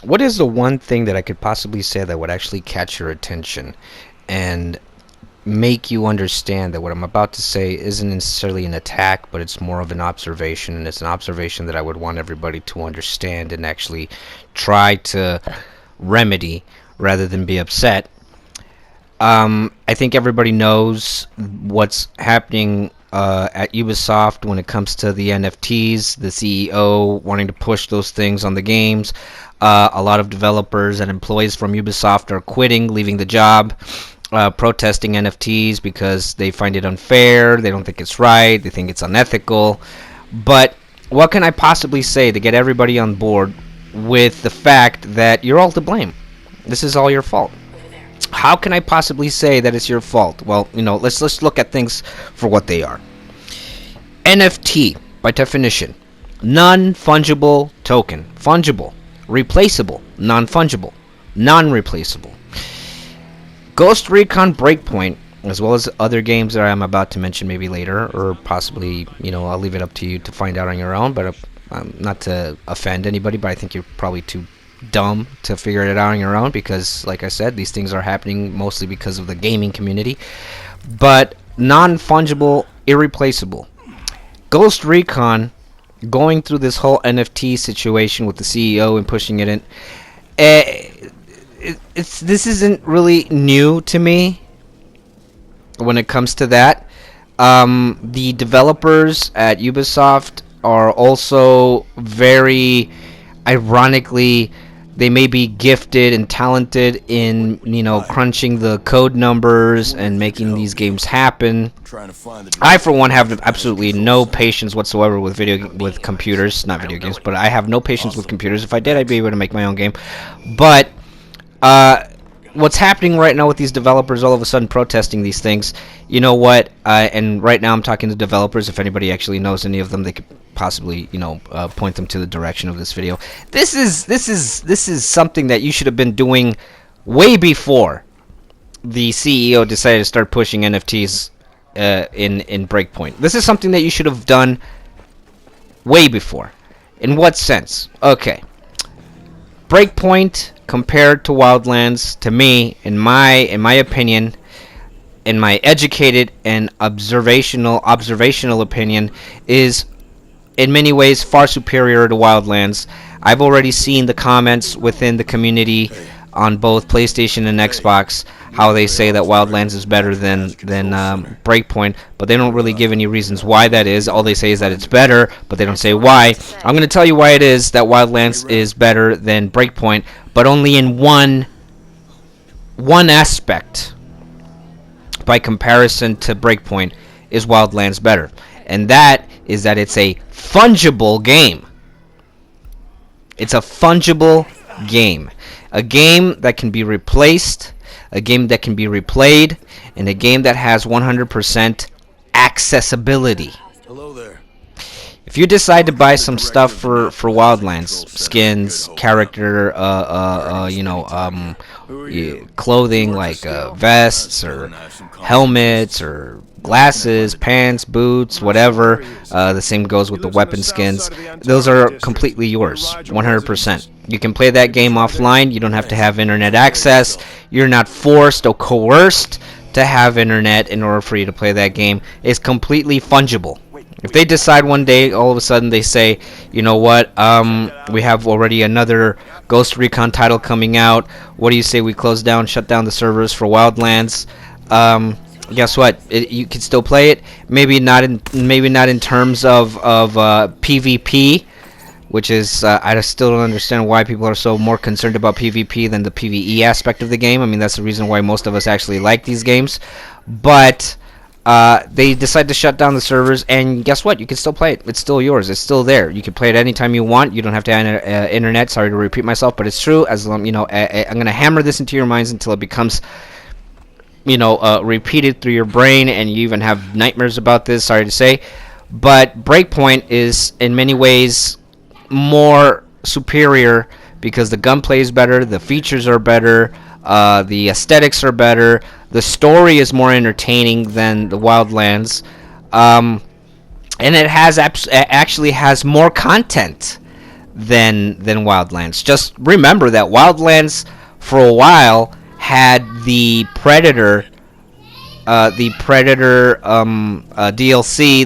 what is the one thing that I could possibly say that would actually catch your attention and make you understand that what I'm about to say isn't necessarily an attack, but it's more of an observation, and it's an observation that I would want everybody to understand and actually try to remedy rather than be upset. I think everybody knows what's happening at Ubisoft when it comes to the NFTs, the CEO wanting to push those things on the games. A lot of developers and employees from Ubisoft are quitting, leaving the job, protesting NFTs because they find it unfair, they don't think it's right, they think it's unethical. But what can I possibly say to get everybody on board with the fact that you're all to blame? This is all your fault. How can I possibly say that it's your fault? Well, let's look at things for what they are. NFT, by definition, non-fungible token. Fungible, replaceable, non-fungible, non-replaceable. Ghost Recon Breakpoint, as well as other games that I'm about to mention maybe later, or possibly, I'll leave it up to you to find out on your own, but not to offend anybody, but I think you're probably too dumb to figure it out on your own because, like I said, these things are happening mostly because of the gaming community. But non-fungible, irreplaceable. Ghost Recon going through this whole NFT situation with the CEO and pushing it in. This isn't really new to me when it comes to that. The developers at Ubisoft are also very ironically, they may be gifted and talented in crunching the code numbers and making these games happen. I for one have absolutely no patience whatsoever with computers, not video games, but I have no patience with computers. If I did, I'd be able to make my own game. But what's happening right now with these developers all of a sudden protesting these things, you know what, and right now I'm talking to developers. If anybody actually knows any of them, they could possibly point them to the direction of this video. This is something that you should have been doing way before the CEO decided to start pushing NFTs in Breakpoint. This is something that you should have done way before. In what sense? Okay, Breakpoint compared to Wildlands, to me, in my opinion, in my educated and observational opinion, is in many ways far superior to Wildlands. I've already seen the comments within the community on both PlayStation and Xbox how they say that Wildlands is better than Breakpoint, but they don't really give any reasons why that is. All they say is that it's better, but they don't say why. I'm going to tell you why it is that Wildlands is better than Breakpoint, but only in one aspect. By comparison to Breakpoint, is Wildlands better, and that is that it's a fungible game. It's a fungible game. A game that can be replaced, a game that can be replayed, and a game that has 100% accessibility. Hello there. If you decide to buy some stuff for Wildlands, skins, character, clothing like vests or helmets or glasses, pants, boots, whatever. The same goes with the weapon skins. Those are completely yours, 100%. You can play that game offline. You don't have to have internet access. You're not forced or coerced to have internet in order for you to play that game. It's completely fungible. If they decide one day, all of a sudden they say, you know what, we have already another Ghost Recon title coming out. What do you say we shut down the servers for Wildlands? Guess what? You can still play it. Maybe not in terms of PvP, which is I still don't understand why people are so more concerned about PvP than the PvE aspect of the game. I mean, that's the reason why most of us actually like these games. But they decide to shut down the servers, and guess what? You can still play it. It's still yours. It's still there. You can play it anytime you want. You don't have to have internet. Sorry to repeat myself, but it's true. As long, I'm gonna hammer this into your minds until it becomes repeated through your brain, and you even have nightmares about this. Sorry to say, but Breakpoint is in many ways more superior because the gunplay is better, the features are better, the aesthetics are better, the story is more entertaining than the Wildlands, and it actually has more content than Wildlands. Just remember that Wildlands for a while had the Predator DLC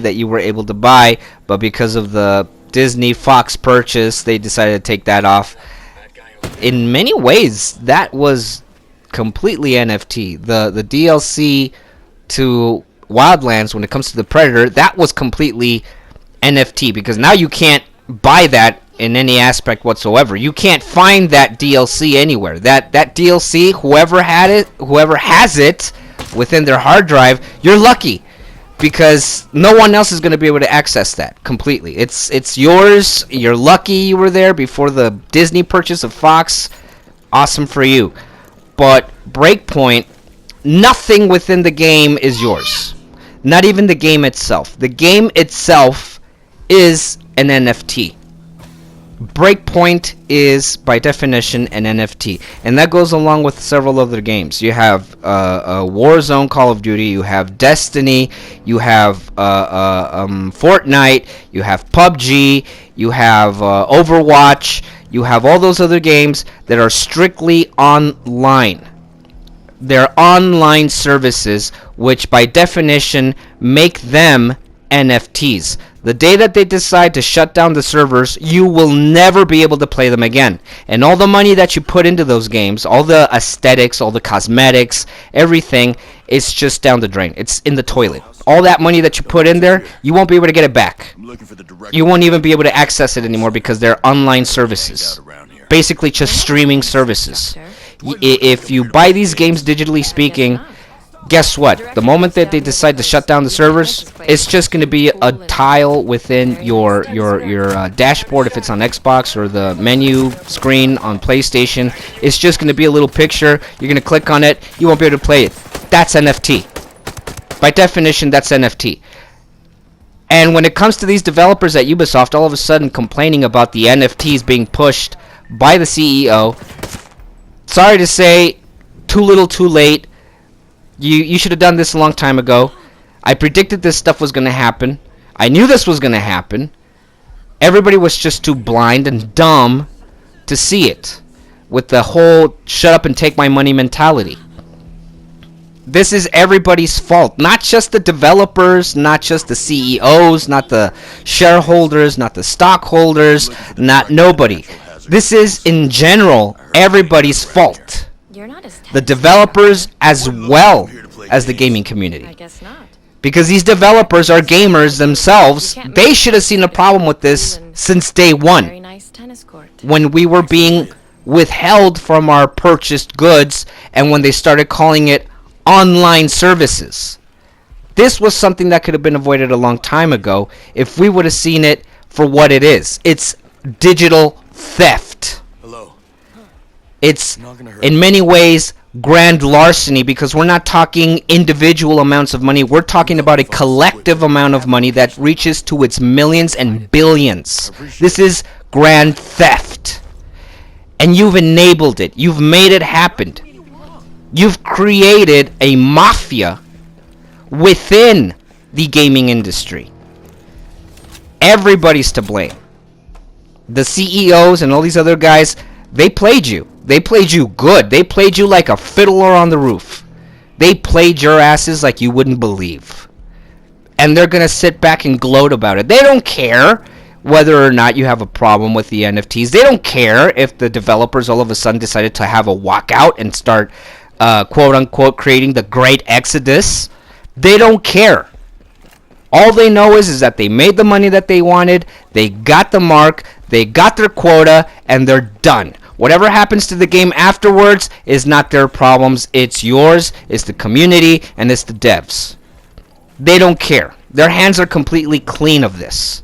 that you were able to buy, but because of the Disney Fox purchase, they decided to take that off. In many ways, that was completely NFT. The DLC to Wildlands, when it comes to the Predator, that was completely NFT, because now you can't buy that in any aspect whatsoever. You can't find that DLC anywhere. That DLC, whoever has it within their hard drive, you're lucky, because no one else is going to be able to access that completely. It's yours. You're lucky you were there before the Disney purchase of Fox. Awesome for you. But Breakpoint, nothing within the game is yours. Not even the game itself. The game itself is an NFT. Breakpoint is, by definition, an NFT, and that goes along with several other games. You have Warzone, Call of Duty, you have Destiny, you have Fortnite, you have PUBG, you have Overwatch, you have all those other games that are strictly online. They're online services, which by definition make them NFTs. The day that they decide to shut down the servers, you will never be able to play them again. And all the money that you put into those games, all the aesthetics, all the cosmetics, everything, it's just down the drain. It's in the toilet. All that money that you put in there, you won't be able to get it back. You won't even be able to access it anymore, because they're online services. Basically just streaming services. If you buy these games digitally speaking, guess what? The moment that they decide to shut down the servers, it's just going to be a tile within your dashboard if it's on Xbox, or the menu screen on PlayStation. It's just going to be a little picture. You're going to click on it. You won't be able to play it. That's NFT. By definition, that's NFT. And when it comes to these developers at Ubisoft all of a sudden complaining about the NFTs being pushed by the CEO, sorry to say, too little too late. You should have done this a long time ago. I predicted this stuff was going to happen. I knew this was going to happen. Everybody was just too blind and dumb to see it, with the whole shut up and take my money mentality. This is everybody's fault. Not just the developers, not just the CEOs, not the shareholders, not the stockholders, not nobody. This is, in general, everybody's fault. The developers as well as the gaming community. I guess not. Because these developers are gamers themselves. They should have seen a problem with this since day one, Very nice tennis court. when we were being withheld from our purchased goods, and when they started calling it online services. This was something that could have been avoided a long time ago if we would have seen it for what it is. It's digital theft. It's, in many ways, grand larceny, because we're not talking individual amounts of money. We're talking about a collective amount of money that reaches to its millions and billions. This is grand theft. And you've enabled it. You've made it happen. You've created a mafia within the gaming industry. Everybody's to blame. The CEOs and all these other guys, they played you. They played you good. They played you like a fiddler on the roof. They played your asses like you wouldn't believe. And they're going to sit back and gloat about it. They don't care whether or not you have a problem with the NFTs. They don't care if the developers all of a sudden decided to have a walkout and start, quote-unquote, creating the Great Exodus. They don't care. All they know is that they made the money that they wanted, they got the mark, they got their quota, and they're done. Whatever happens to the game afterwards is not their problems. It's yours, it's the community, and it's the devs. They don't care. Their hands are completely clean of this.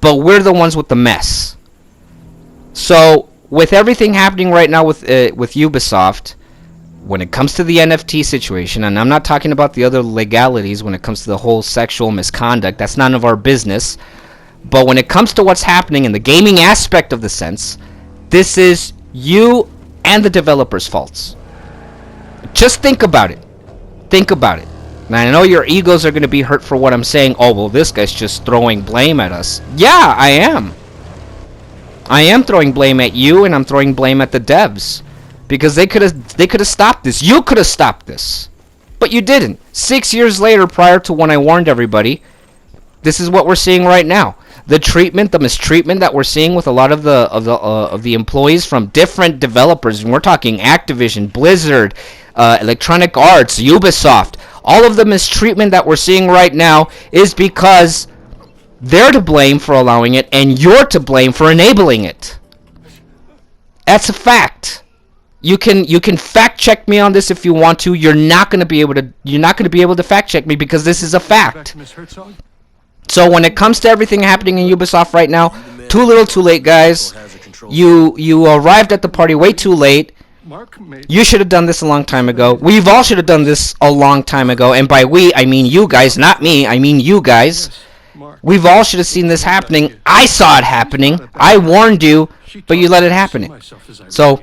But we're the ones with the mess. So, with everything happening right now with Ubisoft, when it comes to the NFT situation, and I'm not talking about the other legalities when it comes to the whole sexual misconduct, that's none of our business. But when it comes to what's happening in the gaming aspect of the sense, this is you and the developers' faults. Just think about it. Think about it. And I know your egos are going to be hurt for what I'm saying. Oh, well, this guy's just throwing blame at us. Yeah, I am. I am throwing blame at you, and I'm throwing blame at the devs, because they could have stopped this. You could have stopped this, but you didn't. 6 years later, prior to when I warned everybody, this is what we're seeing right now. The treatment, the mistreatment that we're seeing with a lot of the employees from different developers, and we're talking Activision, Blizzard, Electronic Arts, Ubisoft. All of the mistreatment that we're seeing right now is because they're to blame for allowing it, and you're to blame for enabling it. That's a fact. You can fact check me on this if you want to. You're not going to be able to fact check me, because this is a fact. So when it comes to everything happening in Ubisoft right now, too little, too late, guys. You arrived at the party way too late. You should have done this a long time ago. We've all should have done this a long time ago. And by we, I mean you guys, not me. I mean you guys. We've all should have seen this happening. I saw it happening. I warned you, but you let it happen. So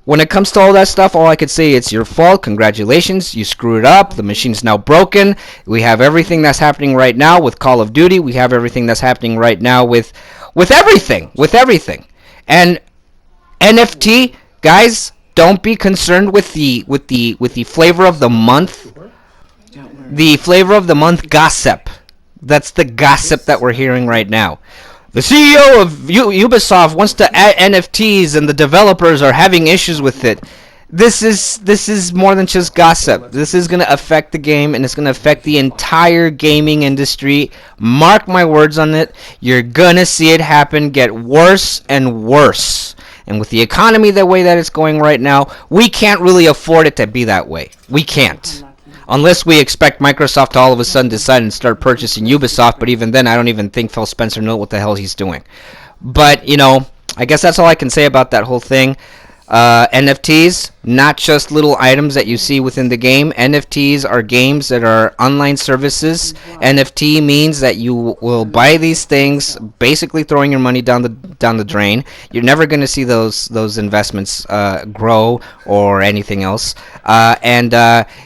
when it comes to all that stuff, all I could say, it's your fault. Congratulations. You screwed up. The machine's now broken. We have everything that's happening right now with Call of Duty. We have everything that's happening right now with everything. And NFT, guys, don't be concerned with the flavor of the month. The flavor of the month gossip. That's the gossip that we're hearing right now. The CEO of Ubisoft wants to add NFTs, and the developers are having issues with it. This is more than just gossip. This is going to affect the game, and it's going to affect the entire gaming industry. Mark my words on it. You're going to see it happen, get worse and worse. And with the economy the way that it's going right now, we can't really afford it to be that way. We can't. Unless we expect Microsoft to all of a sudden decide and start purchasing Ubisoft, but even then, I don't even think Phil Spencer knows what the hell he's doing. But, I guess that's all I can say about that whole thing. NFTs, not just little items that you see within the game. NFTs are games that are online services. NFT means that you will buy these things, basically throwing your money down the drain. You're never going to see those investments grow or anything else. And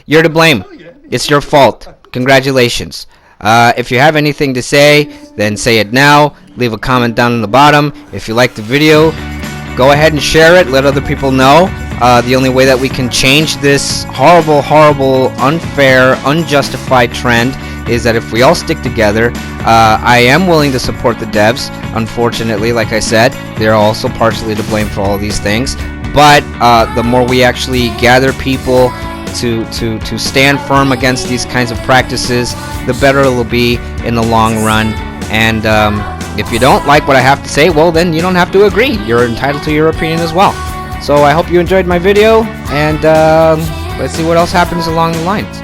you're to blame. It's your fault. Congratulations. If you have anything to say, then say it now. Leave a comment down in the bottom. If you like the video, go ahead and share it. Let other people know. The only way that we can change this horrible, unfair, unjustified trend is that if we all stick together. I am willing to support the devs. Unfortunately, like I said, they're also partially to blame for all these things. But the more we actually gather people to stand firm against these kinds of practices, the better it will be in the long run. And if you don't like what I have to say, well, then you don't have to agree. You're entitled to your opinion as well. So I hope you enjoyed my video, and let's see what else happens along the lines.